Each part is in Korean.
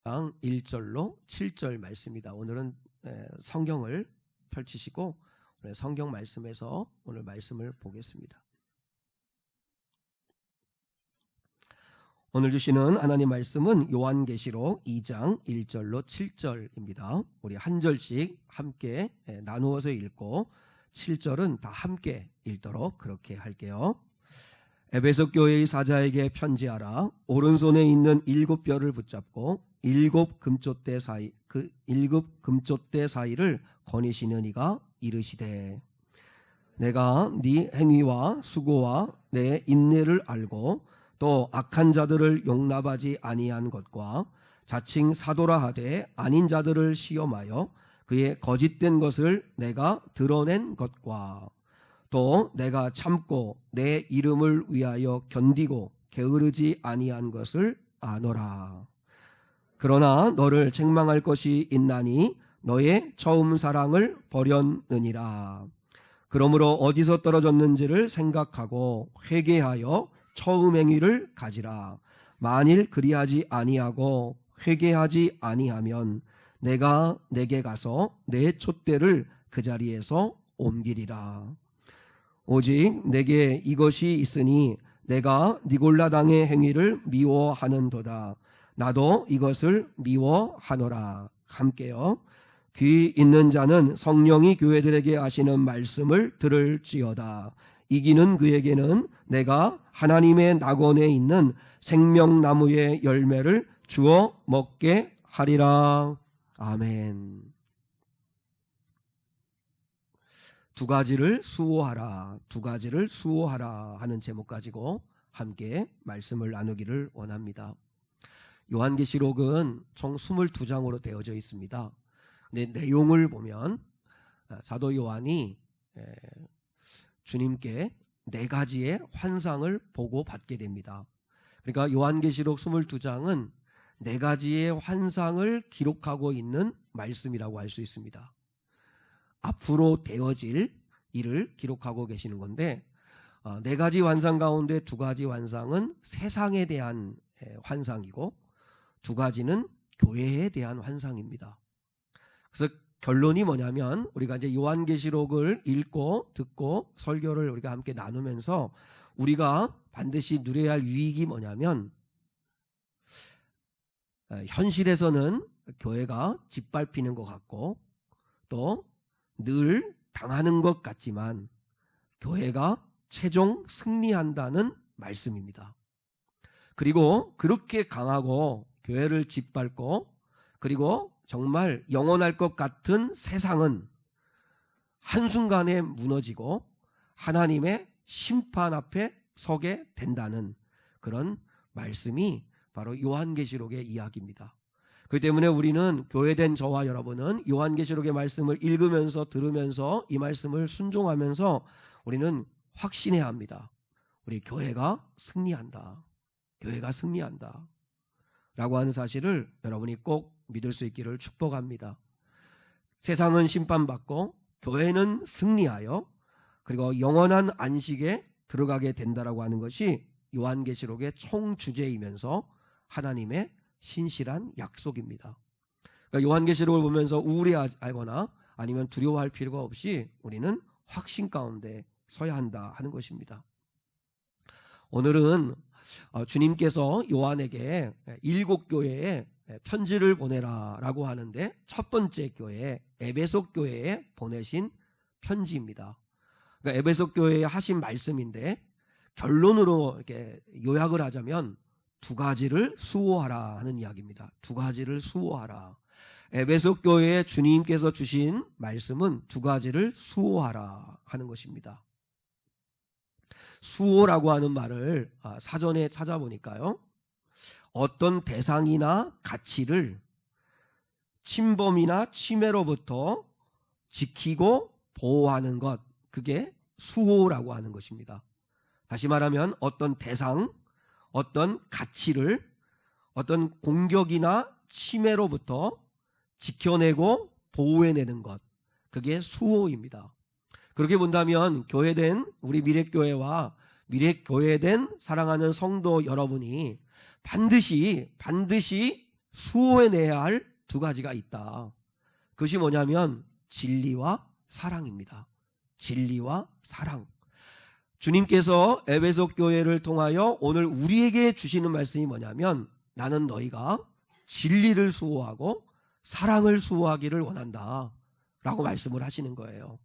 1절로 7절 말씀입니다. 오늘은 성경을 펼치시고 성경 말씀에서 오늘 말씀을 보겠습니다. 오늘 주시는 하나님 말씀은 요한계시록 2장 1절로 7절입니다. 우리 한 절씩 함께 나누어서 읽고 7절은 다 함께 읽도록 그렇게 할게요. 에베소 교회의 사자에게 편지하라. 오른손에 있는 7뼈를 붙잡고 7 금쪽대 사이 그 7 금쪽대 사이를 거니시는 이가 이르시되 내가 네 행위와 수고와 내 인내를 알고 또 악한 자들을 용납하지 아니한 것과 자칭 사도라 하되 아닌 자들을 시험하여 그의 거짓된 것을 내가 드러낸 것과 또 내가 참고 내 이름을 위하여 견디고 게으르지 아니한 것을 아노라. 그러나 너를 책망할 것이 있나니 너의 처음 사랑을 버렸느니라. 그러므로 어디서 떨어졌는지를 생각하고 회개하여 처음 행위를 가지라. 만일 그리하지 아니하고 회개하지 아니하면 내가 내게 가서 내 촛대를 그 자리에서 옮기리라. 오직 내게 이것이 있으니 내가 니골라당의 행위를 미워하는도다. 나도 이것을 미워하노라. 함께요. 귀 있는 자는 성령이 교회들에게 하시는 말씀을 들을지어다. 이기는 그에게는 내가 하나님의 낙원에 있는 생명나무의 열매를 주어 먹게 하리라. 아멘. 두 가지를 수호하라, 두 가지를 수호하라 하는 제목 가지고 함께 말씀을 나누기를 원합니다. 요한계시록은 총 22장으로 되어져 있습니다. 근데 내용을 보면 사도 요한이 주님께 4가지의 환상을 보고 받게 됩니다. 그러니까 요한계시록 22장은 4가지의 환상을 기록하고 있는 말씀이라고 할 수 있습니다. 앞으로 되어질 일을 기록하고 계시는 건데 4가지 환상 가운데 2가지 환상은 세상에 대한 환상이고 2가지는 교회에 대한 환상입니다. 그래서 결론이 뭐냐면 우리가 이제 요한계시록을 읽고 듣고 설교를 우리가 함께 나누면서 우리가 반드시 누려야 할 유익이 뭐냐면 현실에서는 교회가 짓밟히는 것 같고 또 늘 당하는 것 같지만 교회가 최종 승리한다는 말씀입니다. 그리고 그렇게 강하고 교회를 짓밟고 그리고 정말 영원할 것 같은 세상은 한순간에 무너지고 하나님의 심판 앞에 서게 된다는 그런 말씀이 바로 요한계시록의 이야기입니다. 그렇기 때문에 우리는 교회된 저와 여러분은 요한계시록의 말씀을 읽으면서 들으면서 이 말씀을 순종하면서 우리는 확신해야 합니다. 우리 교회가 승리한다. 교회가 승리한다. 라고 하는 사실을 여러분이 꼭 믿을 수 있기를 축복합니다. 세상은 심판받고 교회는 승리하여 그리고 영원한 안식에 들어가게 된다라고 하는 것이 요한계시록의 총주제이면서 하나님의 신실한 약속입니다. 그러니까 요한계시록을 보면서 우울해하거나 아니면 두려워할 필요가 없이 우리는 확신 가운데 서야 한다 하는 것입니다. 오늘은 주님께서 요한에게 7 교회에 편지를 보내라라고 하는데 첫 번째 교회 에베소 교회에 보내신 편지입니다. 그러니까 에베소 교회에 하신 말씀인데 결론으로 이렇게 요약을 하자면 2가지를 수호하라 하는 이야기입니다. 2가지를 수호하라. 에베소 교회에 주님께서 주신 말씀은 2가지를 수호하라 하는 것입니다. 수호라고 하는 말을 사전에 찾아보니까요. 어떤 대상이나 가치를 침범이나 침해로부터 지키고 보호하는 것, 그게 수호라고 하는 것입니다. 다시 말하면 어떤 대상, 어떤 가치를 어떤 공격이나 침해로부터 지켜내고 보호해내는 것, 그게 수호입니다. 그렇게 본다면 교회된 우리 미래교회와 미래교회된 사랑하는 성도 여러분이 반드시 수호해내야 할 두 가지가 있다. 그것이 뭐냐면 진리와 사랑입니다. 진리와 사랑. 주님께서 에베소 교회를 통하여 오늘 우리에게 주시는 말씀이 뭐냐면 나는 너희가 진리를 수호하고 사랑을 수호하기를 원한다 라고 말씀을 하시는 거예요.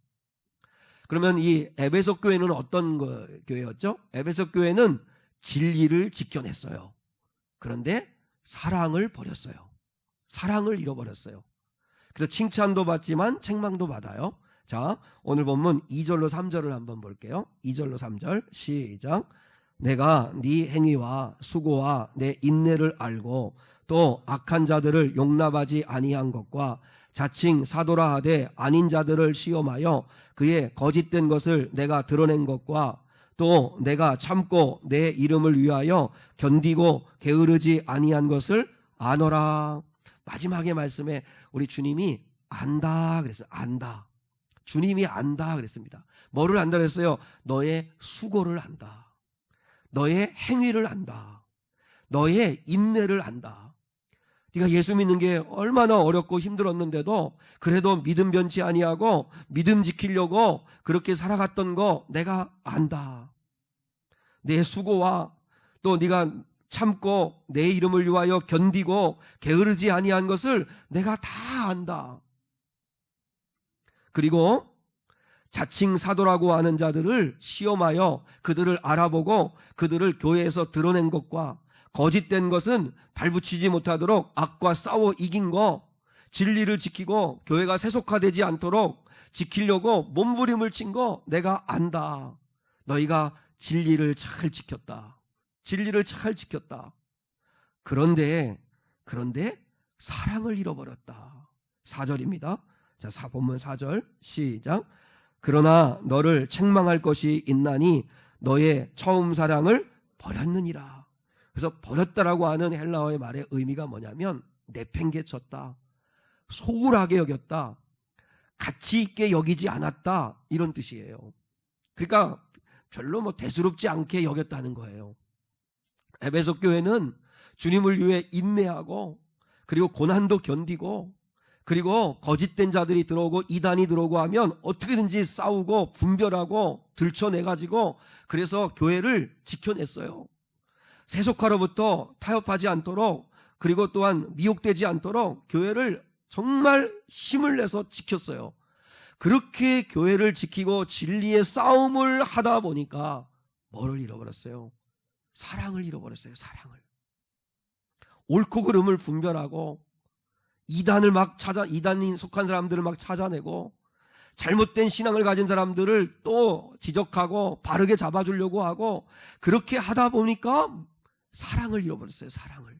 그러면 이 에베소 교회는 어떤 교회였죠? 에베소 교회는 진리를 지켜냈어요. 그런데 사랑을 버렸어요. 사랑을 잃어버렸어요. 그래서 칭찬도 받지만 책망도 받아요. 자, 오늘 본문 2절로 3절을 한번 볼게요. 2절로 3절 시작. 내가 네 행위와 수고와 내 인내를 알고 또 악한 자들을 용납하지 아니한 것과 자칭 사도라 하되 아닌 자들을 시험하여 그의 거짓된 것을 내가 드러낸 것과 또 내가 참고 내 이름을 위하여 견디고 게으르지 아니한 것을 아노라. 마지막의 말씀에 우리 주님이 안다 그랬어요. 안다. 주님이 안다 그랬습니다. 뭐를 안다 그랬어요? 너의 수고를 안다. 너의 행위를 안다. 너의 인내를 안다. 네가 예수 믿는 게 얼마나 어렵고 힘들었는데도 그래도 믿음 변치 아니하고 믿음 지키려고 그렇게 살아갔던 거 내가 안다. 내 수고와 또 네가 참고 내 이름을 위하여 견디고 게으르지 아니한 것을 내가 다 안다. 그리고 자칭 사도라고 하는 자들을 시험하여 그들을 알아보고 그들을 교회에서 드러낸 것과 거짓된 것은 발붙이지 못하도록 악과 싸워 이긴 거, 진리를 지키고 교회가 세속화되지 않도록 지키려고 몸부림을 친 거 내가 안다. 너희가 진리를 잘 지켰다. 진리를 잘 지켰다. 그런데 사랑을 잃어버렸다. 4절입니다. 자, 본문 4절 시작. 그러나 너를 책망할 것이 있나니 너의 처음 사랑을 버렸느니라. 그래서 버렸다라고 하는 헬라어의 말의 의미가 뭐냐면 내팽개쳤다, 소홀하게 여겼다, 가치 있게 여기지 않았다, 이런 뜻이에요. 그러니까 별로 대수롭지 않게 여겼다는 거예요. 에베소 교회는 주님을 위해 인내하고 그리고 고난도 견디고 그리고 거짓된 자들이 들어오고 이단이 들어오고 하면 어떻게든지 싸우고 분별하고 들춰내가지고 그래서 교회를 지켜냈어요. 세속화로부터 타협하지 않도록 그리고 또한 미혹되지 않도록 교회를 정말 힘을 내서 지켰어요. 그렇게 교회를 지키고 진리의 싸움을 하다 보니까 뭐를 잃어버렸어요? 사랑을 잃어버렸어요. 사랑을. 옳고 그름을 분별하고 이단이 속한 사람들을 막 찾아내고 잘못된 신앙을 가진 사람들을 또 지적하고 바르게 잡아주려고 하고 그렇게 하다 보니까 사랑을 잃어버렸어요. 사랑을.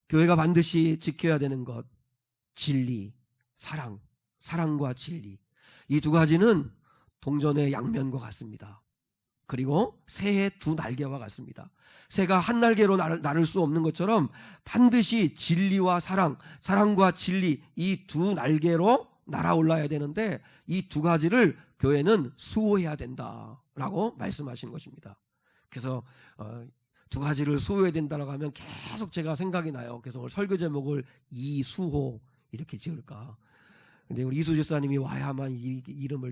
교회가 반드시 지켜야 되는 것, 진리, 사랑, 사랑과 진리. 이 두 가지는 동전의 양면과 같습니다. 그리고 새의 두 날개와 같습니다. 새가 한 날개로 나를 수 없는 것처럼 반드시 진리와 사랑, 사랑과 진리 이 두 날개로 날아올라야 되는데 이 두 가지를 교회는 수호해야 된다라고 말씀하신 것입니다. 그래서 두 가지를 수호해야 된다라고 하면 계속 제가 생각이 나요. 그래서 오늘 설교 제목을 이수호 이렇게 지을까. 근데 우리 이수 집사님이 와야만 이름을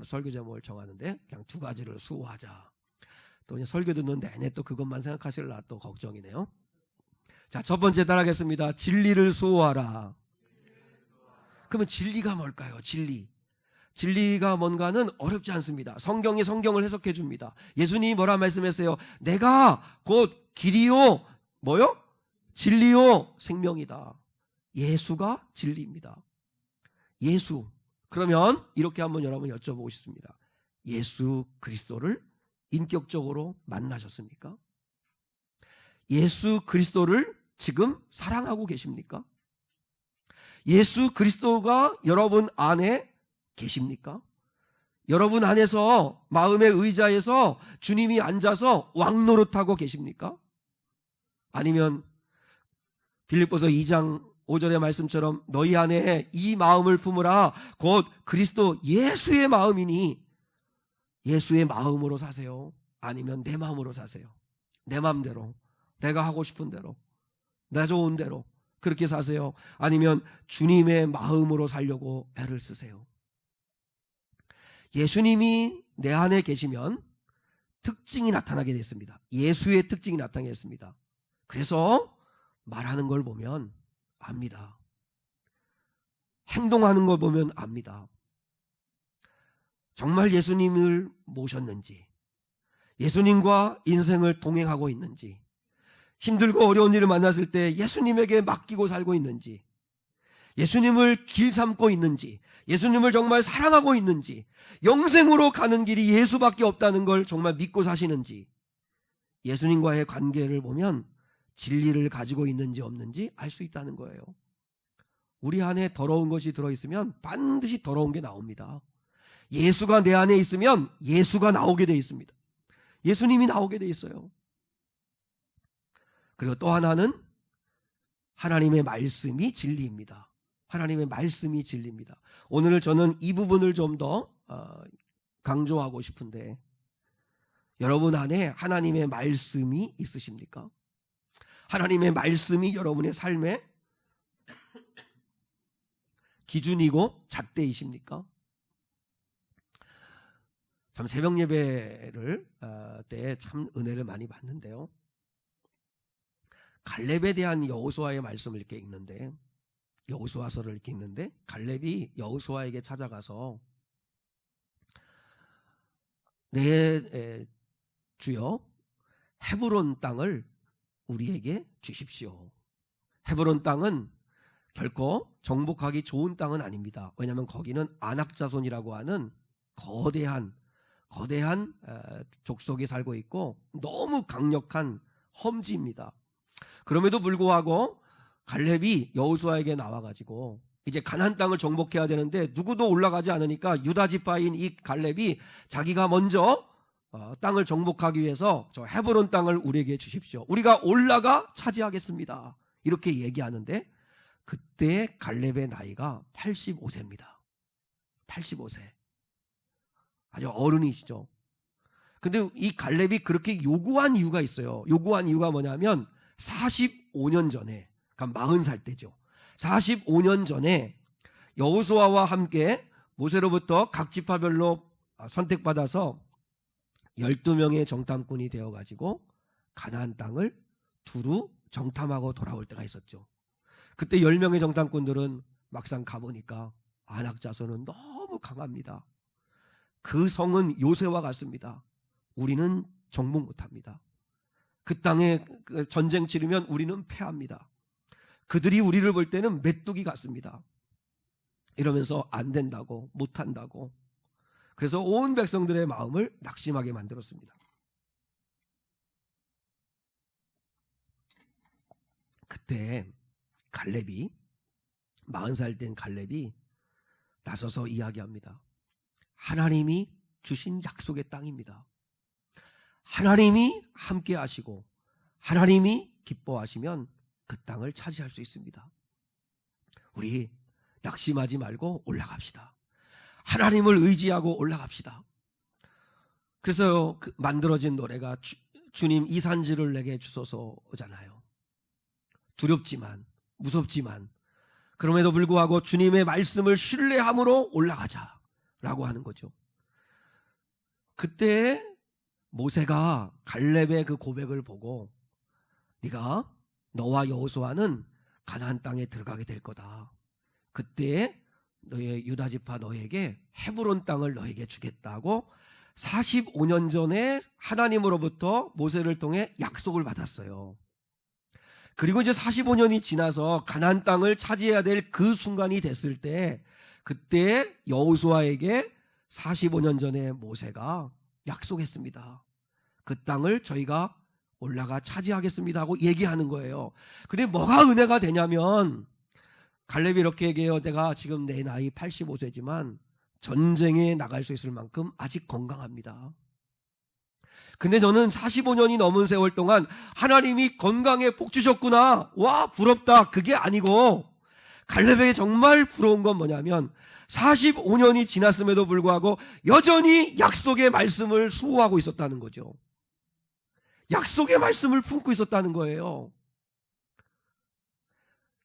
설교 제목을 정하는데 그냥 두 가지를 수호하자. 또 설교 듣는 내내 또 그것만 생각하실라 또 걱정이네요. 자, 첫 번째 따라하겠습니다. 진리를 수호하라. 그러면 진리가 뭘까요? 진리가 뭔가는 어렵지 않습니다. 성경이 성경을 해석해 줍니다. 예수님이 뭐라 말씀했어요? 내가 곧 길이요 뭐요? 진리요 생명이다. 예수가 진리입니다. 예수. 그러면 이렇게 한번 여러분 여쭤보고 싶습니다. 예수 그리스도를 인격적으로 만나셨습니까? 예수 그리스도를 지금 사랑하고 계십니까? 예수 그리스도가 여러분 안에 계십니까? 여러분 안에서 마음의 의자에서 주님이 앉아서 왕노릇하고 계십니까? 아니면 빌립보서 2장 5절의 말씀처럼 너희 안에 이 마음을 품으라 곧 그리스도 예수의 마음이니 예수의 마음으로 사세요? 아니면 내 마음으로 사세요? 내 마음대로 내가 하고 싶은 대로 나 좋은 대로 그렇게 사세요? 아니면 주님의 마음으로 살려고 애를 쓰세요? 예수님이 내 안에 계시면 특징이 나타나게 됐습니다. 예수의 특징이 나타나겠습니다. 그래서 말하는 걸 보면 압니다. 행동하는 걸 보면 압니다. 정말 예수님을 모셨는지, 예수님과 인생을 동행하고 있는지, 힘들고 어려운 일을 만났을 때 예수님에게 맡기고 살고 있는지, 예수님을 길 삼고 있는지, 예수님을 정말 사랑하고 있는지, 영생으로 가는 길이 예수밖에 없다는 걸 정말 믿고 사시는지, 예수님과의 관계를 보면 진리를 가지고 있는지 없는지 알 수 있다는 거예요. 우리 안에 더러운 것이 들어있으면 반드시 더러운 게 나옵니다. 예수가 내 안에 있으면 예수가 나오게 돼 있습니다. 예수님이 나오게 돼 있어요. 그리고 또 하나는 하나님의 말씀이 진리입니다. 하나님의 말씀이 진리입니다. 오늘 저는 이 부분을 좀 더 강조하고 싶은데, 여러분 안에 하나님의 말씀이 있으십니까? 하나님의 말씀이 여러분의 삶의 기준이고 잣대이십니까? 참 새벽 예배를 때 참 은혜를 많이 받는데요. 갈렙에 대한 여호수아의 말씀을 이렇게 읽는데, 여호수아서를 이렇게 읽는데, 갈렙이 여호수아에게 찾아가서 내 주여 헤브론 땅을 우리에게 주십시오. 헤브론 땅은 결코 정복하기 좋은 땅은 아닙니다. 왜냐하면 거기는 아낙 자손이라고 하는 거대한 족속이 살고 있고 너무 강력한 험지입니다. 그럼에도 불구하고 갈렙이 여호수아에게 나와가지고 이제 가나안 땅을 정복해야 되는데 누구도 올라가지 않으니까 유다 지파인 이 갈렙이 자기가 먼저 땅을 정복하기 위해서 저 헤브론 땅을 우리에게 주십시오. 우리가 올라가 차지하겠습니다. 이렇게 얘기하는데 그때 갈렙의 나이가 85세입니다. 85세. 아주 어른이시죠. 근데 이 갈렙이 그렇게 요구한 이유가 있어요. 요구한 이유가 뭐냐면 45년 전에, 그러니까 40살 때죠. 45년 전에 여호수아와 함께 모세로부터 각 지파별로 선택받아서 12명의 정탐꾼이 되어가지고 가나안 땅을 두루 정탐하고 돌아올 때가 있었죠. 그때 10명의 정탐꾼들은 막상 가보니까 아낙 자손은 너무 강합니다. 그 성은 요새와 같습니다. 우리는 정복 못합니다. 그 땅에 전쟁 치르면 우리는 패합니다. 그들이 우리를 볼 때는 메뚜기 같습니다. 이러면서 안 된다고, 못한다고. 그래서 온 백성들의 마음을 낙심하게 만들었습니다. 그때 갈렙이 40살 된 갈렙이 나서서 이야기합니다. 하나님이 주신 약속의 땅입니다. 하나님이 함께 하시고 하나님이 기뻐하시면 그 땅을 차지할 수 있습니다. 우리 낙심하지 말고 올라갑시다. 하나님을 의지하고 올라갑시다. 그래서 만들어진 노래가 주님 이 산지를 내게 주소서잖아요. 두렵지만 무섭지만 그럼에도 불구하고 주님의 말씀을 신뢰함으로 올라가자라고 하는 거죠. 그때 모세가 갈렙의 그 고백을 보고 네가 너와 여호수아는 가나안 땅에 들어가게 될 거다. 그때 너의 유다 지파 너에게 헤브론 땅을 너에게 주겠다고 45년 전에 하나님으로부터 모세를 통해 약속을 받았어요. 그리고 이제 45년이 지나서 가나안 땅을 차지해야 될 그 순간이 됐을 때 그때 여호수아에게 45년 전에 모세가 약속했습니다. 그 땅을 저희가 올라가 차지하겠습니다 하고 얘기하는 거예요. 근데 뭐가 은혜가 되냐면 갈렙이 이렇게 얘기해요. 내가 지금 내 나이 85세지만 전쟁에 나갈 수 있을 만큼 아직 건강합니다. 근데 저는 45년이 넘은 세월 동안 하나님이 건강에 복 주셨구나. 와 부럽다. 그게 아니고 갈렙에게 정말 부러운 건 뭐냐면 45년이 지났음에도 불구하고 여전히 약속의 말씀을 수호하고 있었다는 거죠. 약속의 말씀을 품고 있었다는 거예요.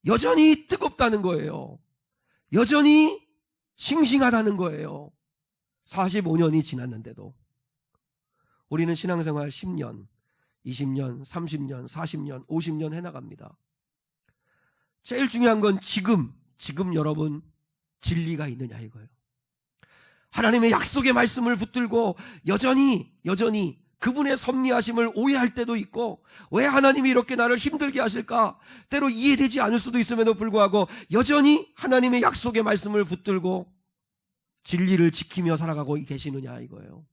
여전히 뜨겁다는 거예요. 여전히 싱싱하다는 거예요. 45년이 지났는데도. 우리는 신앙생활 10년, 20년, 30년, 40년, 50년 해나갑니다. 제일 중요한 건 지금 여러분 진리가 있느냐 이거예요. 하나님의 약속의 말씀을 붙들고 여전히 그분의 섭리하심을 오해할 때도 있고, 왜 하나님이 이렇게 나를 힘들게 하실까? 때로 이해되지 않을 수도 있음에도 불구하고 여전히 하나님의 약속의 말씀을 붙들고 진리를 지키며 살아가고 계시느냐 이거예요.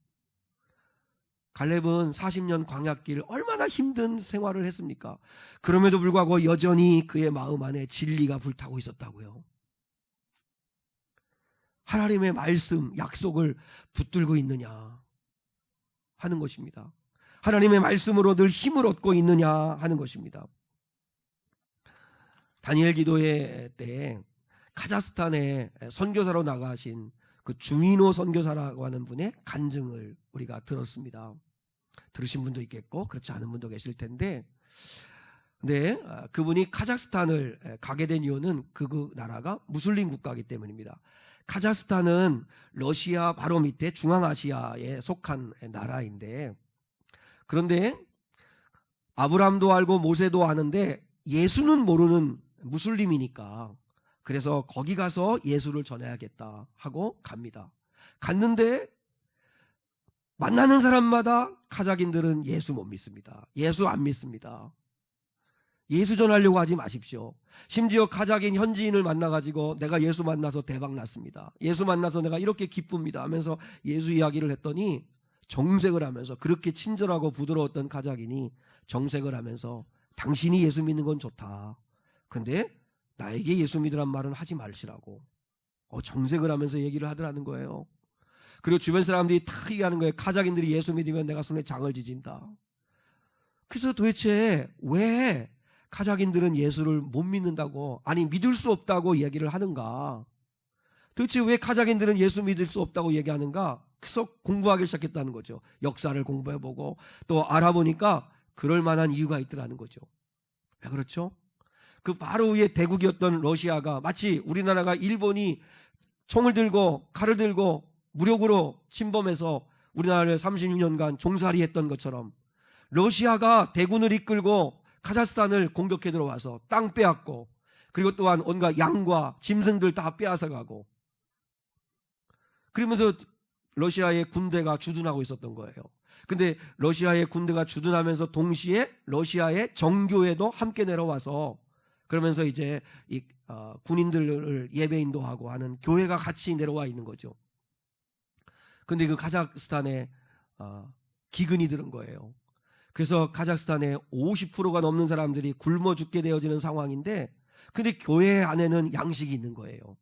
갈렙은 40년 광야길 얼마나 힘든 생활을 했습니까? 그럼에도 불구하고 여전히 그의 마음 안에 진리가 불타고 있었다고요. 하나님의 말씀, 약속을 붙들고 있느냐 하는 것입니다. 하나님의 말씀으로 늘 힘을 얻고 있느냐 하는 것입니다. 다니엘 기도회 때 카자흐스탄에 선교사로 나가신 그 주민호 선교사라고 하는 분의 간증을 우리가 들었습니다. 들으신 분도 있겠고 그렇지 않은 분도 계실 텐데, 네, 그분이 카자흐스탄을 가게 된 이유는 그 나라가 무슬림 국가이기 때문입니다. 카자흐스탄은 러시아 바로 밑에 중앙아시아에 속한 나라인데, 그런데 아브람도 알고 모세도 아는데 예수는 모르는 무슬림이니까, 그래서 거기 가서 예수를 전해야겠다 하고 갑니다. 갔는데 만나는 사람마다 카자흐인들은 예수 못 믿습니다. 예수 안 믿습니다. 예수 전하려고 하지 마십시오. 심지어 카자흐인 현지인을 만나가지고 내가 예수 만나서 대박 났습니다, 예수 만나서 내가 이렇게 기쁩니다 하면서 예수 이야기를 했더니 정색을 하면서, 그렇게 친절하고 부드러웠던 카자흐인이 정색을 하면서 당신이 예수 믿는 건 좋다, 근데 나에게 예수 믿으란 말은 하지 말시라고 정색을 하면서 얘기를 하더라는 거예요. 그리고 주변 사람들이 탁 얘기하는 거예요. 카자흐인들이 예수 믿으면 내가 손에 장을 지진다. 그래서 도대체 왜 카자흐인들은 예수를 못 믿는다고, 아니 믿을 수 없다고 얘기를 하는가? 도대체 왜 카자흐인들은 예수 믿을 수 없다고 얘기하는가? 그래서 공부하기 시작했다는 거죠. 역사를 공부해보고 또 알아보니까 그럴 만한 이유가 있더라는 거죠. 왜 그렇죠? 그 바로 위에 대국이었던 러시아가, 마치 우리나라가 일본이 총을 들고 칼을 들고 무력으로 침범해서 우리나라를 36년간 종살이 했던 것처럼, 러시아가 대군을 이끌고 카자흐스탄을 공격해 들어와서 땅 빼앗고, 그리고 또한 온갖 양과 짐승들 다 빼앗아가고, 그러면서 러시아의 군대가 주둔하고 있었던 거예요. 근데 러시아의 군대가 주둔하면서 동시에 러시아의 정교회도 함께 내려와서, 그러면서 이제 이 군인들을 예배 인도하고 하는 교회가 같이 내려와 있는 거죠. 근데 그 카자흐스탄에 기근이 들은 거예요. 그래서 카자흐스탄의 50%가 넘는 사람들이 굶어 죽게 되어지는 상황인데, 근데 교회 안에는 양식이 있는 거예요.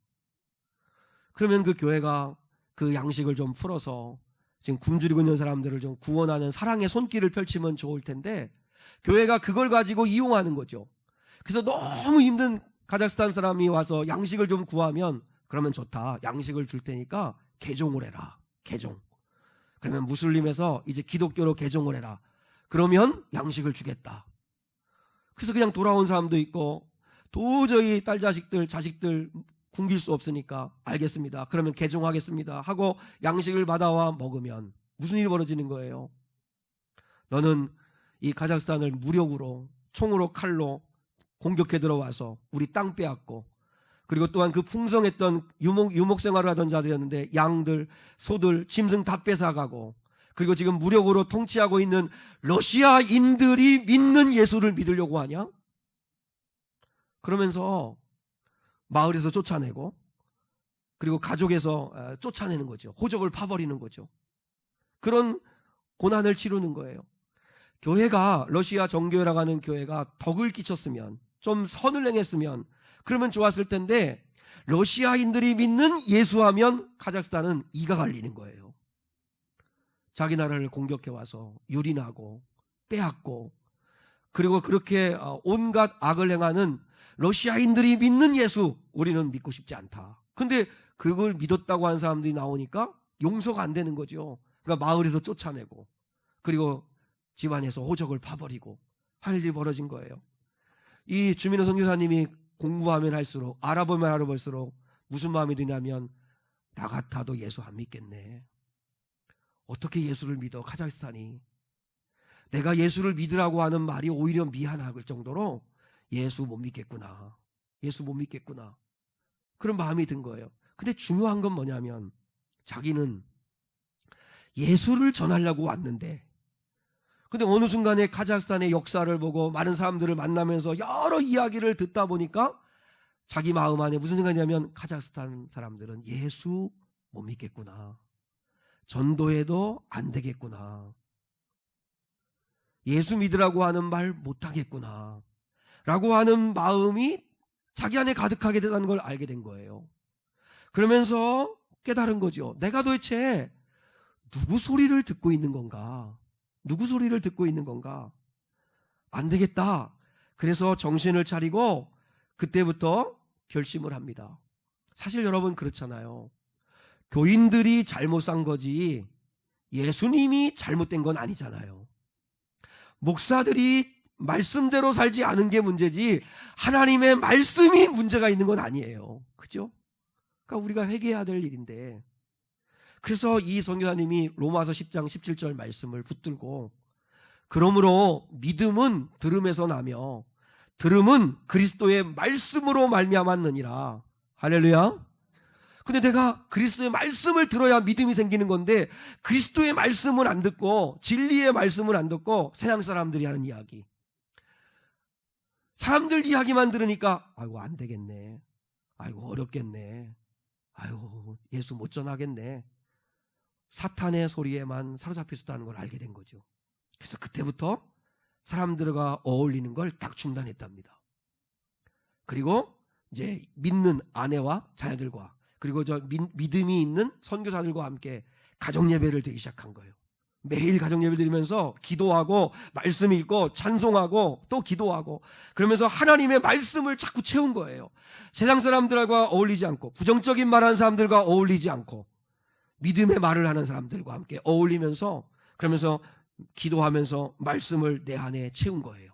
그러면 그 교회가 그 양식을 좀 풀어서 지금 굶주리고 있는 사람들을 좀 구원하는 사랑의 손길을 펼치면 좋을 텐데, 교회가 그걸 가지고 이용하는 거죠. 그래서 너무 힘든 카자흐스탄 사람이 와서 양식을 좀 구하면, 그러면 좋다, 양식을 줄 테니까 개종을 해라, 개종. 그러면 무슬림에서 이제 기독교로 개종을 해라, 그러면 양식을 주겠다. 그래서 그냥 돌아온 사람도 있고, 도저히 딸 자식들 굶길 수 없으니까 알겠습니다, 그러면 개종하겠습니다 하고 양식을 받아와 먹으면 무슨 일이 벌어지는 거예요? 너는 이 카자흐스탄을 무력으로 총으로 칼로 공격해 들어와서 우리 땅 빼앗고, 그리고 또한 그 풍성했던 유목 생활을 하던 자들이었는데 양들, 소들, 짐승 다 뺏어가고, 그리고 지금 무력으로 통치하고 있는 러시아인들이 믿는 예수를 믿으려고 하냐? 그러면서 마을에서 쫓아내고, 그리고 가족에서 쫓아내는 거죠. 호적을 파버리는 거죠. 그런 고난을 치르는 거예요. 교회가, 러시아 정교회라고 하는 교회가 덕을 끼쳤으면, 좀 선을 행했으면 그러면 좋았을 텐데, 러시아인들이 믿는 예수하면 카자흐스탄은 이가 갈리는 거예요. 자기 나라를 공격해 와서 유린하고 빼앗고, 그리고 그렇게 온갖 악을 행하는 러시아인들이 믿는 예수, 우리는 믿고 싶지 않다. 근데 그걸 믿었다고 하는 사람들이 나오니까 용서가 안 되는 거죠. 그러니까 마을에서 쫓아내고, 그리고 집안에서 호적을 파버리고 할 일이 벌어진 거예요. 이 주민호 선교사님이 공부하면 할수록, 알아보면 알아볼수록 무슨 마음이 드냐면, 나 같아도 예수 안 믿겠네. 어떻게 예수를 믿어, 카자흐스탄이. 내가 예수를 믿으라고 하는 말이 오히려 미안할 정도로 예수 못 믿겠구나. 예수 못 믿겠구나. 그런 마음이 든 거예요. 근데 중요한 건 뭐냐면, 자기는 예수를 전하려고 왔는데, 근데 어느 순간에 카자흐스탄의 역사를 보고 많은 사람들을 만나면서 여러 이야기를 듣다 보니까 자기 마음 안에 무슨 생각이냐면, 카자흐스탄 사람들은 예수 못 믿겠구나. 전도해도 안 되겠구나. 예수 믿으라고 하는 말 못하겠구나. 라고 하는 마음이 자기 안에 가득하게 되다는 걸 알게 된 거예요. 그러면서 깨달은 거죠. 내가 도대체 누구 소리를 듣고 있는 건가? 누구 소리를 듣고 있는 건가? 안 되겠다. 그래서 정신을 차리고 그때부터 결심을 합니다. 사실 여러분 그렇잖아요. 교인들이 잘못 산 거지 예수님이 잘못된 건 아니잖아요. 목사들이 말씀대로 살지 않은 게 문제지 하나님의 말씀이 문제가 있는 건 아니에요. 그죠? 그러니까 우리가 회개해야 될 일인데, 그래서 이 선교사님이 로마서 10장 17절 말씀을 붙들고, 그러므로 믿음은 들음에서 나며 들음은 그리스도의 말씀으로 말미암았느니라. 할렐루야. 근데 내가 그리스도의 말씀을 들어야 믿음이 생기는 건데, 그리스도의 말씀은 안 듣고 진리의 말씀은 안 듣고 세상 사람들이 하는 이야기, 사람들 이야기만 들으니까 아이고 안 되겠네, 아이고 어렵겠네, 아이고 예수 못 전하겠네, 사탄의 소리에만 사로잡혀 있었다는 걸 알게 된 거죠. 그래서 그때부터 사람들과 어울리는 걸 딱 중단했답니다. 그리고 이제 믿는 아내와 자녀들과, 그리고 저 믿음이 있는 선교사들과 함께 가정 예배를 드리기 시작한 거예요. 매일 가정 예배 드리면서 기도하고 말씀 읽고 찬송하고 또 기도하고, 그러면서 하나님의 말씀을 자꾸 채운 거예요. 세상 사람들과 어울리지 않고, 부정적인 말하는 사람들과 어울리지 않고, 믿음의 말을 하는 사람들과 함께 어울리면서, 그러면서 기도하면서 말씀을 내 안에 채운 거예요.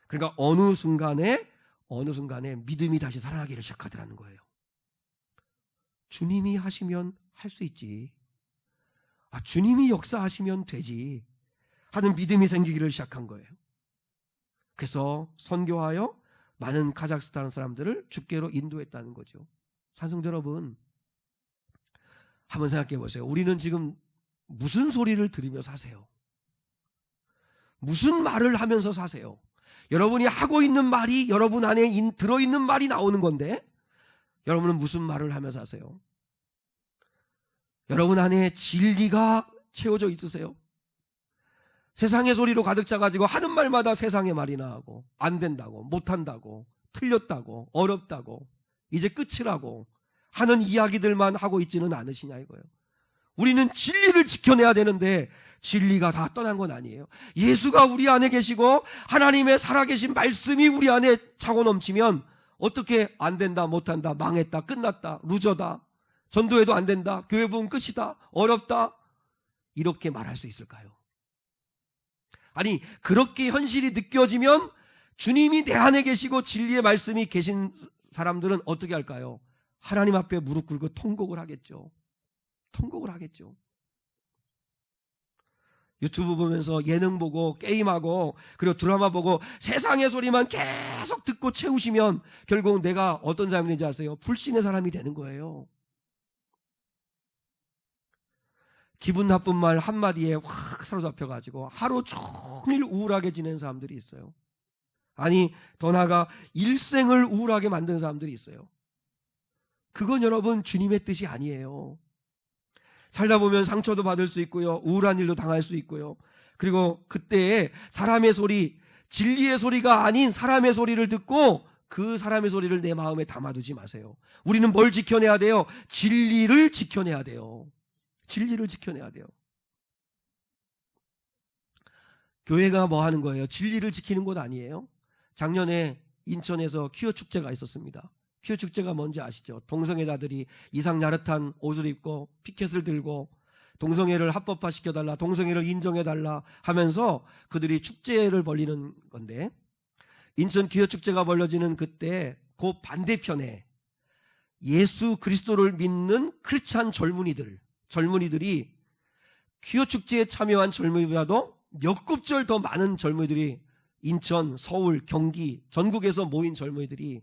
그러니까 어느 순간에 믿음이 다시 살아나기를 시작하더라는 거예요. 주님이 하시면 할 수 있지, 주님이 역사하시면 되지 하는 믿음이 생기기를 시작한 거예요. 그래서 선교하여 많은 카자흐스탄 사람들을 주께로 인도했다는 거죠. 산성자 여러분, 한번 생각해 보세요. 우리는 지금 무슨 소리를 들으며 사세요? 무슨 말을 하면서 사세요? 여러분이 하고 있는 말이 여러분 안에 들어있는 말이 나오는 건데, 여러분은 무슨 말을 하면서 사세요? 여러분 안에 진리가 채워져 있으세요? 세상의 소리로 가득 차가지고 하는 말마다 세상의 말이나 하고, 안 된다고, 못한다고, 틀렸다고, 어렵다고, 이제 끝이라고 하는 이야기들만 하고 있지는 않으시냐 이거예요. 우리는 진리를 지켜내야 되는데 진리가 다 떠난 건 아니에요. 예수가 우리 안에 계시고 하나님의 살아계신 말씀이 우리 안에 차고 넘치면 어떻게 안 된다, 못한다, 망했다, 끝났다, 루저다, 전도해도 안 된다, 교회 부흥 끝이다, 어렵다, 이렇게 말할 수 있을까요? 아니, 그렇게 현실이 느껴지면 주님이 내 안에 계시고 진리의 말씀이 계신 사람들은 어떻게 할까요? 하나님 앞에 무릎 꿇고 통곡을 하겠죠. 통곡을 하겠죠. 유튜브 보면서 예능 보고 게임하고 그리고 드라마 보고 세상의 소리만 계속 듣고 채우시면 결국 내가 어떤 사람이 되는지 아세요? 불신의 사람이 되는 거예요. 기분 나쁜 말 한마디에 확 사로잡혀가지고 하루 종일 우울하게 지내는 사람들이 있어요. 아니, 더 나아가 일생을 우울하게 만드는 사람들이 있어요. 그건 여러분 주님의 뜻이 아니에요. 살다 보면 상처도 받을 수 있고요, 우울한 일도 당할 수 있고요. 그리고 그때 사람의 소리, 진리의 소리가 아닌 사람의 소리를 듣고 그 사람의 소리를 내 마음에 담아두지 마세요. 우리는 뭘 지켜내야 돼요? 진리를 지켜내야 돼요. 진리를 지켜내야 돼요. 교회가 뭐 하는 거예요? 진리를 지키는 곳 아니에요? 작년에 인천에서 퀴어 축제가 있었습니다. 퀴어 축제가 뭔지 아시죠? 동성애자들이 이상 야릇한 옷을 입고 피켓을 들고 동성애를 합법화시켜달라, 동성애를 인정해달라 하면서 그들이 축제를 벌이는 건데, 인천 퀴어 축제가 벌어지는 그때 그 반대편에 예수 그리스도를 믿는 크리스찬 젊은이들이 퀴어 축제에 참여한 젊은이보다도 몇 곱절 더 많은 젊은이들이 인천, 서울, 경기, 전국에서 모인 젊은이들이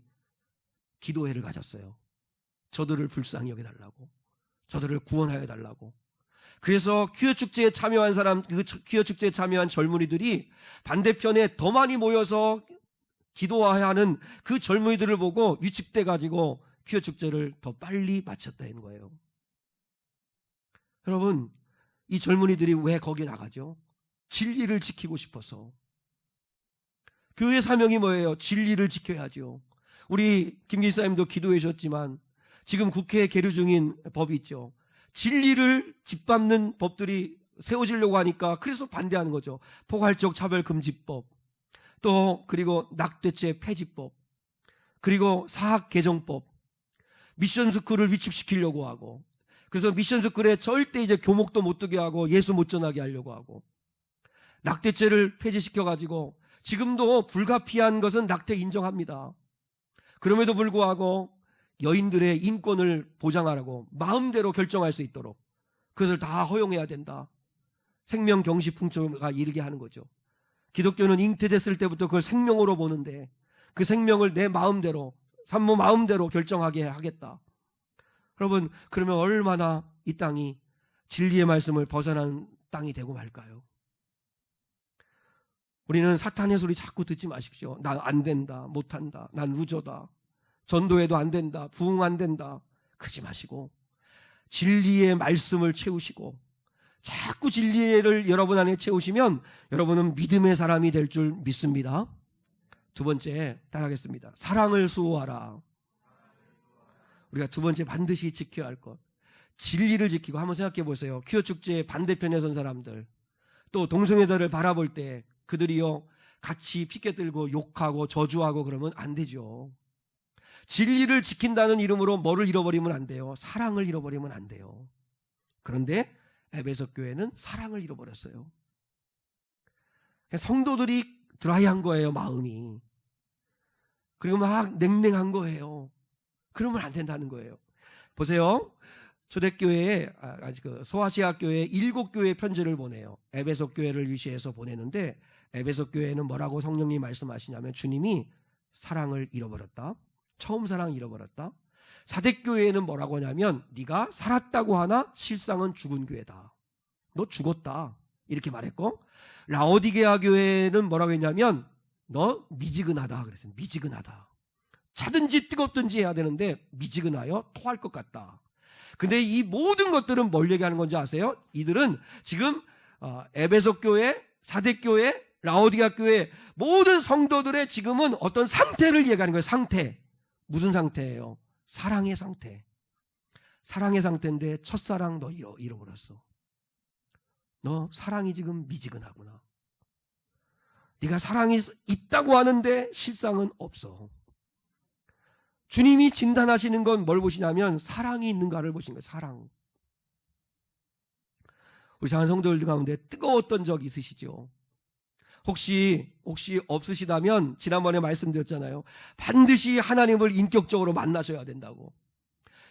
기도회를 가졌어요. 저들을 불쌍히 여겨달라고, 저들을 구원하여 달라고. 그래서 퀴어 축제에 참여한 퀴어 축제에 참여한 젊은이들이 반대편에 더 많이 모여서 기도해야 하는 그 젊은이들을 보고 위축돼 가지고 퀴어 축제를 더 빨리 마쳤다는 거예요. 여러분, 이 젊은이들이 왜 거기에 나가죠? 진리를 지키고 싶어서. 교회 사명이 뭐예요? 진리를 지켜야죠. 우리 김 기사님도 기도해 주셨지만 지금 국회에 계류 중인 법이 있죠. 진리를 짓밟는 법들이 세워지려고 하니까 그래서 반대하는 거죠. 포괄적 차별금지법, 또 그리고 낙태죄 폐지법, 그리고 사학개정법, 미션스쿨을 위축시키려고 하고, 그래서 미션스쿨에 절대 이제 교목도 못 두게 하고 예수 못 전하게 하려고 하고, 낙태죄를 폐지시켜가지고 지금도 불가피한 것은 낙태 인정합니다. 그럼에도 불구하고 여인들의 인권을 보장하라고 마음대로 결정할 수 있도록 그것을 다 허용해야 된다. 생명경시풍초가 이르게 하는 거죠. 기독교는 잉태됐을 때부터 그걸 생명으로 보는데 그 생명을 내 마음대로, 산모 마음대로 결정하게 하겠다. 여러분, 그러면 얼마나 이 땅이 진리의 말씀을 벗어난 땅이 되고 말까요? 우리는 사탄의 소리 자꾸 듣지 마십시오. 난 안 된다, 못한다, 난 루저다, 전도해도 안 된다, 부흥 안 된다, 그러지 마시고 진리의 말씀을 채우시고, 자꾸 진리를 여러분 안에 채우시면 여러분은 믿음의 사람이 될 줄 믿습니다. 두 번째 따라하겠습니다. 사랑을 수호하라. 우리가 두 번째 반드시 지켜야 할 것, 진리를 지키고. 한번 생각해 보세요. 퀴어 축제의 반대편에 선 사람들, 또 동성애자를 바라볼 때 그들이요 같이 피켓 들고 욕하고 저주하고 그러면 안 되죠. 진리를 지킨다는 이름으로 뭐를 잃어버리면 안 돼요? 사랑을 잃어버리면 안 돼요. 그런데 에베소 교회는 사랑을 잃어버렸어요. 성도들이 드라이한 거예요, 마음이. 그리고 막 냉랭한 거예요. 그러면 안 된다는 거예요. 보세요. 초대교회에, 소아시아 교회에 7교회 편지를 보내요. 에베소 교회를 위시해서 보내는데, 에베소 교회는 뭐라고 성령님 말씀하시냐면, 주님이 사랑을 잃어버렸다, 처음 사랑 잃어버렸다. 사대교회에는 뭐라고 하냐면, 네가 살았다고 하나 실상은 죽은 교회다, 너 죽었다, 이렇게 말했고, 라오디게아 교회는 뭐라고 했냐면, 너 미지근하다 그랬어요. 미지근하다, 차든지 뜨겁든지 해야 되는데 미지근하여 토할 것 같다. 근데 이 모든 것들은 뭘 얘기하는 건지 아세요? 이들은 지금 에베소 교회, 사대교회, 라오디게아 교회 모든 성도들의 지금은 어떤 상태를 얘기하는 거예요. 상태. 무슨 상태예요? 사랑의 상태. 사랑의 상태인데 첫사랑 너 잃어버렸어. 너 사랑이 지금 미지근하구나. 네가 사랑이 있다고 하는데 실상은 없어. 주님이 진단하시는 건 뭘 보시냐면 사랑이 있는가를 보시는 거예요. 사랑. 우리 작은 성도들 가운데 뜨거웠던 적 있으시죠? 혹시 없으시다면 지난번에 말씀드렸잖아요. 반드시 하나님을 인격적으로 만나셔야 된다고.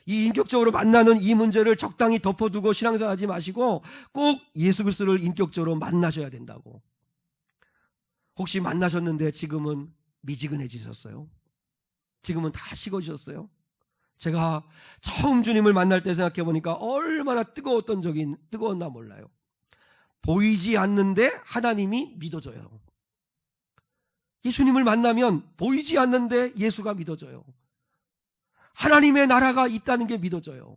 이 인격적으로 만나는 이 문제를 적당히 덮어두고 신앙생활하지 마시고 꼭 예수 그리스도를 인격적으로 만나셔야 된다고. 혹시 만나셨는데 지금은 미지근해지셨어요? 지금은 다 식어지셨어요? 제가 처음 주님을 만날 때 생각해 보니까 얼마나 뜨거웠나 몰라요. 보이지 않는데 하나님이 믿어져요. 예수님을 만나면 보이지 않는데 예수가 믿어져요. 하나님의 나라가 있다는 게 믿어져요.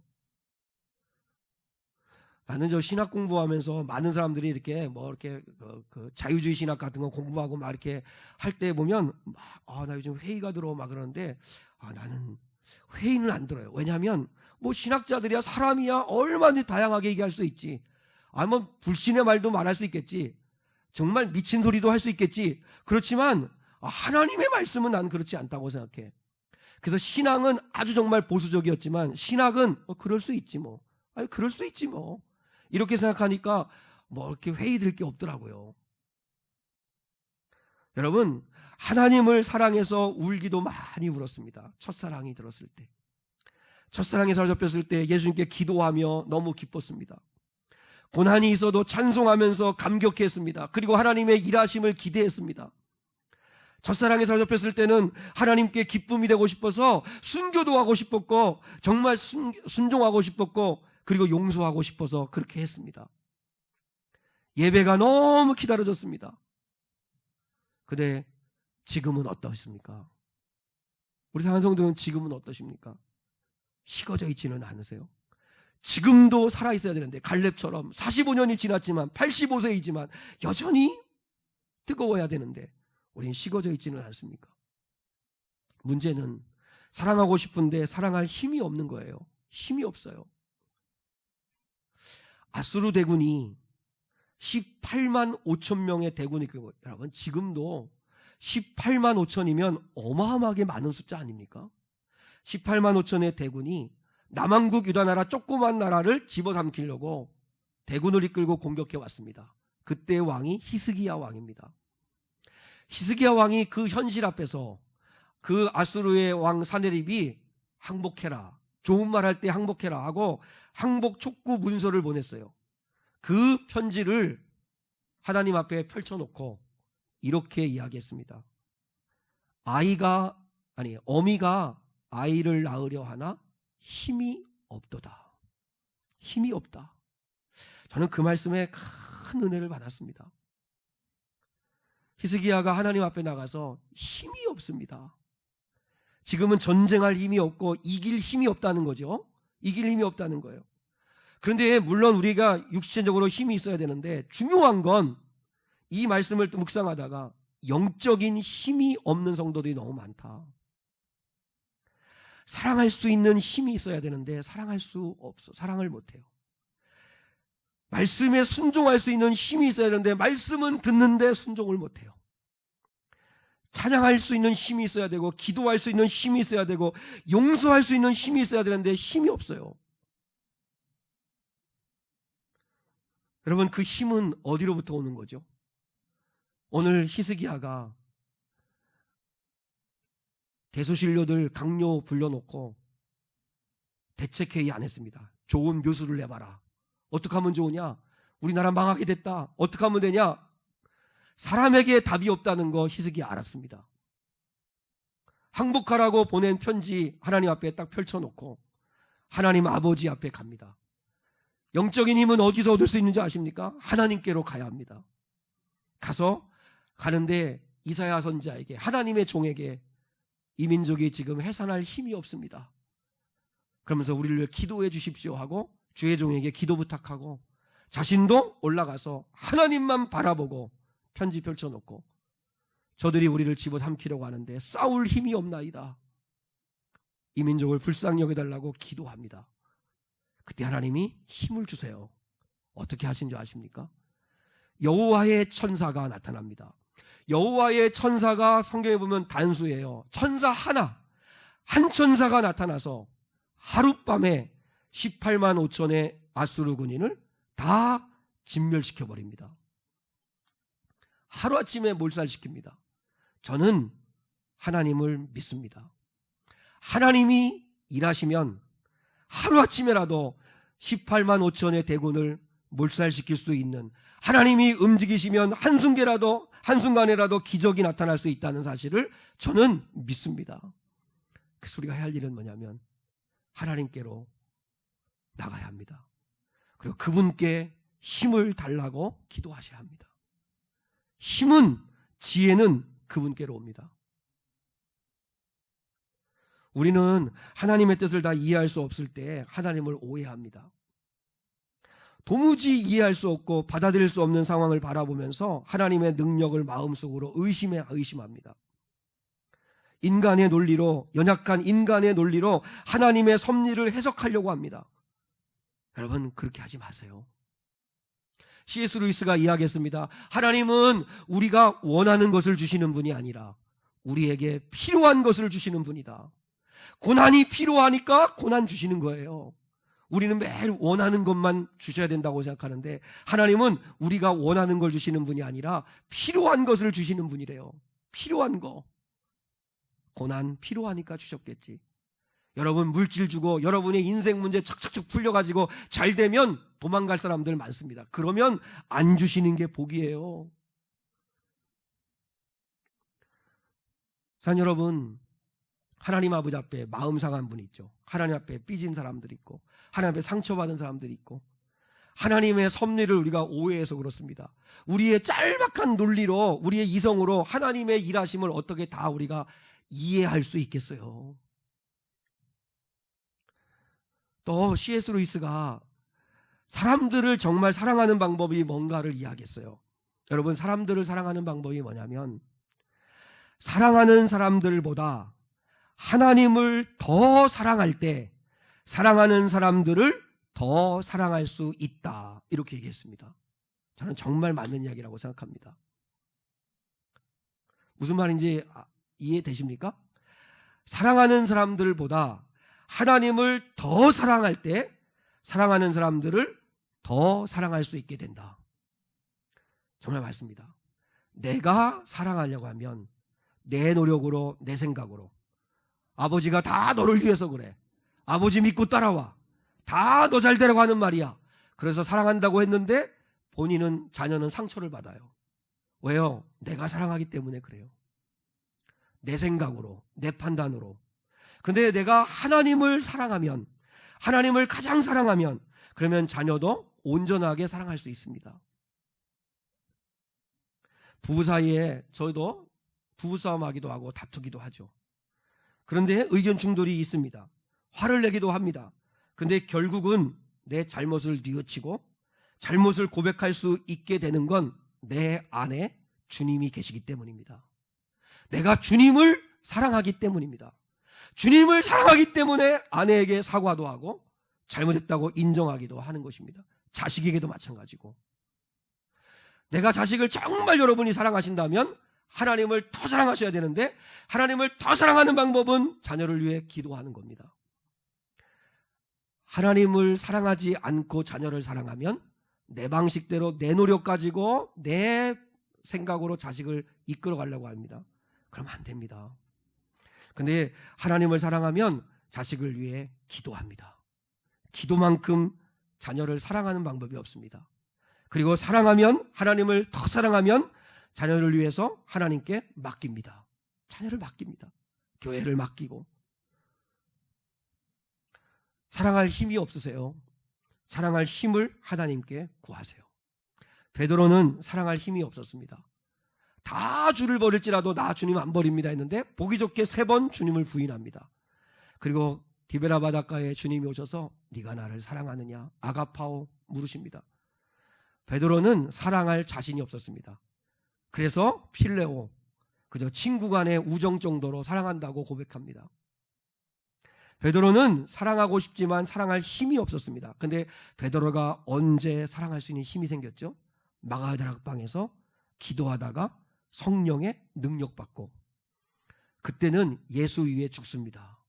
나는 저 신학 공부하면서 많은 사람들이 이렇게 그 자유주의 신학 같은 거 공부하고 막 이렇게 할 때 보면 나 요즘 회의가 들어오고 막 그러는데 나는 회의는 안 들어요. 왜냐하면 뭐 신학자들이야 사람이야 얼마든지 다양하게 얘기할 수 있지. 뭐 불신의 말도 말할 수 있겠지. 정말 미친 소리도 할 수 있겠지. 그렇지만 하나님의 말씀은 난 그렇지 않다고 생각해. 그래서 신앙은 아주 정말 보수적이었지만 신학은 그럴 수 있지 뭐. 그럴 수 있지 뭐. 이렇게 생각하니까 뭐 이렇게 회의 들 게 없더라고요. 여러분, 하나님을 사랑해서 울기도 많이 울었습니다. 첫사랑이 들었을 때, 첫사랑에 사로잡혔을 때 예수님께 기도하며 너무 기뻤습니다. 고난이 있어도 찬송하면서 감격했습니다. 그리고 하나님의 일하심을 기대했습니다. 첫사랑에 사로잡혔을 때는 하나님께 기쁨이 되고 싶어서 순교도 하고 싶었고, 정말 순종하고 싶었고, 그리고 용서하고 싶어서 그렇게 했습니다. 예배가 너무 기다려졌습니다. 근데 지금은 어떠십니까? 우리 사랑성도는 지금은 어떠십니까? 식어져 있지는 않으세요? 지금도 살아있어야 되는데, 갈렙처럼 45년이 지났지만 85세이지만 여전히 뜨거워야 되는데 우리는 식어져 있지는 않습니까? 문제는 사랑하고 싶은데 사랑할 힘이 없는 거예요. 힘이 없어요. 아수르 대군이 18만 5천 명의 대군이, 여러분 지금도 18만 5천이면 어마어마하게 많은 숫자 아닙니까? 18만 5천의 대군이 남왕국 유다나라 조그만 나라를 집어삼키려고 대군을 이끌고 공격해 왔습니다. 그때 왕이 히스기야 왕입니다. 히스기야 왕이 그 현실 앞에서 그 아수르의 왕 사네립이 항복해라, 좋은 말 할 때 항복해라 하고 항복 촉구 문서를 보냈어요. 그 편지를 하나님 앞에 펼쳐놓고 이렇게 이야기했습니다. 어미가 아이를 낳으려 하나 힘이 없도다. 힘이 없다. 저는 그 말씀에 큰 은혜를 받았습니다. 히스기야가 하나님 앞에 나가서 힘이 없습니다. 지금은 전쟁할 힘이 없고 이길 힘이 없다는 거죠. 이길 힘이 없다는 거예요. 그런데 물론 우리가 육체적으로 힘이 있어야 되는데, 중요한 건 이 말씀을 또 묵상하다가 영적인 힘이 없는 성도들이 너무 많다. 사랑할 수 있는 힘이 있어야 되는데 사랑할 수 없어. 사랑을 못해요. 말씀에 순종할 수 있는 힘이 있어야 되는데 말씀은 듣는데 순종을 못해요. 찬양할 수 있는 힘이 있어야 되고, 기도할 수 있는 힘이 있어야 되고, 용서할 수 있는 힘이 있어야 되는데 힘이 없어요. 여러분, 그 힘은 어디로부터 오는 거죠? 오늘 히스기야가 대소신료들 강요 불러놓고 대책회의 안 했습니다. 좋은 묘수를 내봐라. 어떻게 하면 좋으냐? 우리나라 망하게 됐다. 어떻게 하면 되냐? 사람에게 답이 없다는 거 히스기야 알았습니다. 항복하라고 보낸 편지 하나님 앞에 딱 펼쳐놓고 하나님 아버지 앞에 갑니다. 영적인 힘은 어디서 얻을 수 있는지 아십니까? 하나님께로 가야 합니다. 가는데 이사야 선지자에게, 하나님의 종에게 이 민족이 지금 해산할 힘이 없습니다. 그러면서 우리를 위해 기도해 주십시오 하고 주의 종에게 기도 부탁하고 자신도 올라가서 하나님만 바라보고 편지 펼쳐놓고, 저들이 우리를 집어삼키려고 하는데 싸울 힘이 없나이다. 이 민족을 불쌍히 여겨달라고 기도합니다. 그때 하나님이 힘을 주세요. 어떻게 하신 줄 아십니까? 여호와의 천사가 나타납니다. 여호와의 천사가 성경에 보면 단수예요. 천사 하나, 한 천사가 나타나서 하룻밤에 18만 5천의 아수르 군인을 다 진멸시켜버립니다. 하루아침에 몰살시킵니다. 저는 하나님을 믿습니다. 하나님이 일하시면 하루아침에라도 18만 5천의 대군을 몰살시킬 수 있는, 하나님이 움직이시면 한순간에라도 기적이 나타날 수 있다는 사실을 저는 믿습니다. 그래서 우리가 해야 할 일은 뭐냐면 하나님께로 나가야 합니다. 그리고 그분께 힘을 달라고 기도하셔야 합니다. 힘은, 지혜는 그분께로 옵니다. 우리는 하나님의 뜻을 다 이해할 수 없을 때 하나님을 오해합니다. 도무지 이해할 수 없고 받아들일 수 없는 상황을 바라보면서 하나님의 능력을 마음속으로 의심합니다. 인간의 논리로, 연약한 인간의 논리로 하나님의 섭리를 해석하려고 합니다. 여러분, 그렇게 하지 마세요. C.S. 루이스가 이야기했습니다. 하나님은 우리가 원하는 것을 주시는 분이 아니라 우리에게 필요한 것을 주시는 분이다. 고난이 필요하니까 고난 주시는 거예요. 우리는 매일 원하는 것만 주셔야 된다고 생각하는데 하나님은 우리가 원하는 걸 주시는 분이 아니라 필요한 것을 주시는 분이래요. 필요한 거, 고난 필요하니까 주셨겠지. 여러분 물질 주고 여러분의 인생 문제 척척척 풀려가지고 잘 되면 도망갈 사람들 많습니다. 그러면 안 주시는 게 복이에요. 산 여러분, 하나님 아버지 앞에 마음 상한 분이 있죠. 하나님 앞에 삐진 사람들이 있고 하나님 앞에 상처받은 사람들이 있고 하나님의 섭리를 우리가 오해해서 그렇습니다. 우리의 짤막한 논리로 우리의 이성으로 하나님의 일하심을 어떻게 다 우리가 이해할 수 있겠어요. 또 C.S. 루이스가 사람들을 정말 사랑하는 방법이 뭔가를 이야기했어요. 여러분, 사람들을 사랑하는 방법이 뭐냐면 사랑하는 사람들보다 하나님을 더 사랑할 때 사랑하는 사람들을 더 사랑할 수 있다, 이렇게 얘기했습니다. 저는 정말 맞는 이야기라고 생각합니다. 무슨 말인지 이해되십니까? 사랑하는 사람들보다 하나님을 더 사랑할 때 사랑하는 사람들을 더 사랑할 수 있게 된다. 정말 맞습니다. 내가 사랑하려고 하면 내 노력으로, 내 생각으로, 아버지가 다 너를 위해서 그래, 아버지 믿고 따라와, 다 너 잘 되라고 하는 말이야, 그래서 사랑한다고 했는데 본인은, 자녀는 상처를 받아요. 왜요? 내가 사랑하기 때문에 그래요. 내 생각으로, 내 판단으로. 근데 내가 하나님을 사랑하면, 하나님을 가장 사랑하면, 그러면 자녀도 온전하게 사랑할 수 있습니다. 부부 사이에 저도 부부싸움 하기도 하고 다투기도 하죠. 그런데 의견 충돌이 있습니다. 화를 내기도 합니다. 근데 결국은 내 잘못을 뉘우치고 잘못을 고백할 수 있게 되는 건 내 안에 주님이 계시기 때문입니다. 내가 주님을 사랑하기 때문입니다. 주님을 사랑하기 때문에 아내에게 사과도 하고 잘못했다고 인정하기도 하는 것입니다. 자식에게도 마찬가지고. 내가 자식을 정말 여러분이 사랑하신다면 하나님을 더 사랑하셔야 되는데, 하나님을 더 사랑하는 방법은 자녀를 위해 기도하는 겁니다. 하나님을 사랑하지 않고 자녀를 사랑하면 내 방식대로, 내 노력 가지고 내 생각으로 자식을 이끌어 가려고 합니다. 그러면 안 됩니다. 근데 하나님을 사랑하면 자식을 위해 기도합니다. 기도만큼 자녀를 사랑하는 방법이 없습니다. 그리고 사랑하면, 하나님을 더 사랑하면 자녀를 위해서 하나님께 맡깁니다. 자녀를 맡깁니다. 교회를 맡기고. 사랑할 힘이 없으세요? 사랑할 힘을 하나님께 구하세요. 베드로는 사랑할 힘이 없었습니다. 다 주를 버릴지라도 나 주님 안 버립니다 했는데 보기 좋게 3번 주님을 부인합니다. 그리고 디베라 바닷가에 주님이 오셔서 네가 나를 사랑하느냐, 아가파오 물으십니다. 베드로는 사랑할 자신이 없었습니다. 그래서 필레오, 그저 친구 간의 우정 정도로 사랑한다고 고백합니다. 베드로는 사랑하고 싶지만 사랑할 힘이 없었습니다. 근데 베드로가 언제 사랑할 수 있는 힘이 생겼죠? 마가다락방에서 기도하다가 성령의 능력받고, 그때는 예수 위에 죽습니다.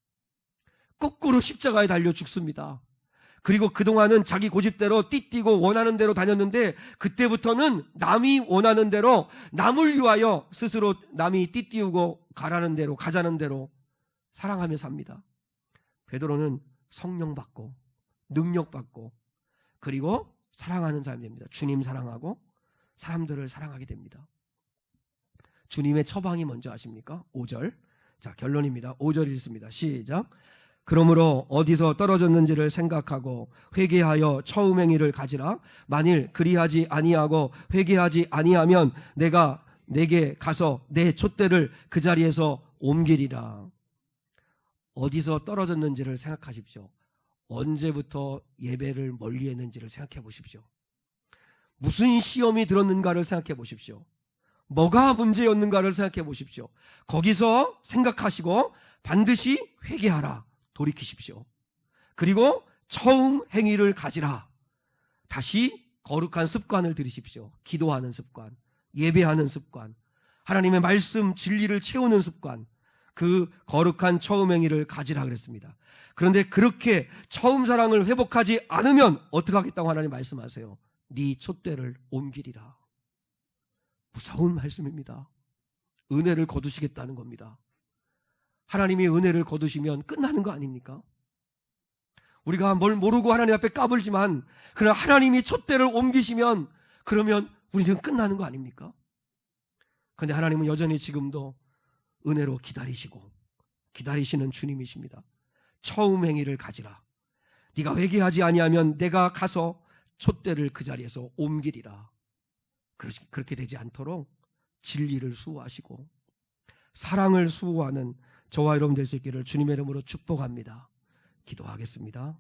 거꾸로 십자가에 달려 죽습니다. 그리고 그동안은 자기 고집대로 띠뛰고 원하는 대로 다녔는데 그때부터는 남이 원하는 대로, 남을 위하여 스스로 남이 띠뛰고 가라는 대로, 가자는 대로 사랑하며 삽니다. 베드로는 성령 받고 능력 받고 그리고 사랑하는 사람이 됩니다. 주님 사랑하고 사람들을 사랑하게 됩니다. 주님의 처방이 뭔지 아십니까? 5절. 자, 결론입니다. 5절 읽습니다. 시작. 그러므로 어디서 떨어졌는지를 생각하고 회개하여 처음 행위를 가지라. 만일 그리하지 아니하고 회개하지 아니하면 내가 내게 가서 내 촛대를 그 자리에서 옮기리라. 어디서 떨어졌는지를 생각하십시오. 언제부터 예배를 멀리했는지를 생각해 보십시오. 무슨 시험이 들었는가를 생각해 보십시오. 뭐가 문제였는가를 생각해 보십시오. 거기서 생각하시고 반드시 회개하라. 돌이키십시오. 그리고 처음 행위를 가지라. 다시 거룩한 습관을 들이십시오. 기도하는 습관, 예배하는 습관, 하나님의 말씀 진리를 채우는 습관, 그 거룩한 처음 행위를 가지라 그랬습니다. 그런데 그렇게 처음 사랑을 회복하지 않으면 어떻게 하겠다고 하나님 말씀하세요? 네 촛대를 옮기리라. 무서운 말씀입니다. 은혜를 거두시겠다는 겁니다. 하나님이 은혜를 거두시면 끝나는 거 아닙니까? 우리가 뭘 모르고 하나님 앞에 까불지만 그러나 하나님이 촛대를 옮기시면 그러면 우리는 끝나는 거 아닙니까? 그런데 하나님은 여전히 지금도 은혜로 기다리시고 기다리시는 주님이십니다. 처음 행위를 가지라. 네가 회개하지 아니하면 내가 가서 촛대를 그 자리에서 옮기리라. 그렇게 되지 않도록 진리를 수호하시고 사랑을 수호하는 저와 여러분 될 수 있기를 주님의 이름으로 축복합니다. 기도하겠습니다.